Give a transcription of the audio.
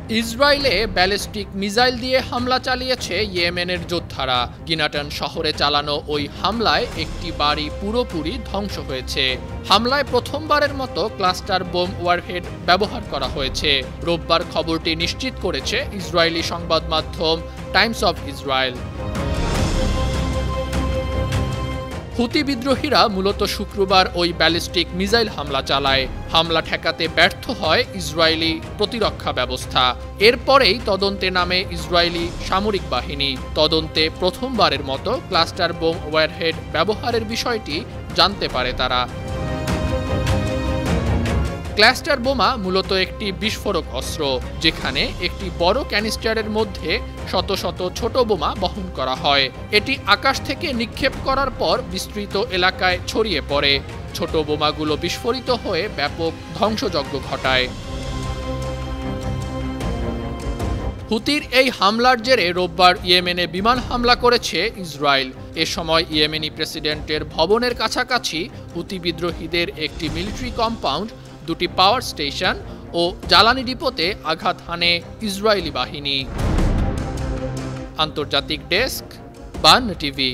ইসরায়েলে ballistic missile দিয়ে হামলা চালিয়েছে ইয়েমেনের যোদ্ধারা। গিনাটন শহরে চালানো ওই হামলায় একটি বাড়ি পুরোপুরি ধ্বংস হয়েছে। হামলায় প্রথমবারের মতো ক্লাস্টার বোম ওয়ারহেড ব্যবহার করা হয়েছে। রোববার খবরটি নিশ্চিত করেছে ইসরায়েলি সংবাদ মাধ্যম টাইমস অফ ইসরায়েল। হুতি বিদ্রোহীরা মূলত শুক্রবার ওই ব্যালিস্টিক মিসাইল হামলা চালায়। হামলা ঠেকাতে ব্যর্থ হয় ইসরায়েলি প্রতিরক্ষা ব্যবস্থা। এরপরেই তদন্তে নামে ইসরায়েলি সামরিক বাহিনী। তদন্তে প্রথমবারের মতো ক্লাস্টার বোম ওয়ারহেড ব্যবহারের বিষয়টি জানতে পারে তারা। ক্লাস্টার বোমা মূলত একটি বিস্ফোরক অস্ত্র, যেখানে একটি বড় ক্যানিস্টারের মধ্যে শত শত ছোট বোমা বহন করা হয়। এটি আকাশ থেকে নিক্ষেপ করার পর বিস্তৃত এলাকায় ছড়িয়ে পড়ে। ছোট বোমাগুলো বিস্ফোরিত হয়ে ব্যাপক ধ্বংসযজ্ঞ ঘটায়। হুতির এই হামলার জেরে রোববার ইয়েমেনে বিমান হামলা করেছে ইসরায়েল। এ সময় ইয়েমেনি প্রেসিডেন্টের ভবনের কাছাকাছি হুতি বিদ্রোহীদের একটি মিলিটারি কম্পাউন্ড, দুটি পাওয়ার স্টেশন ও জ্বালানি ডিপোতে আঘাত হানে ইসরায়েলি বাহিনী। আন্তর্জাতিক ডেস্ক, বান টিভি।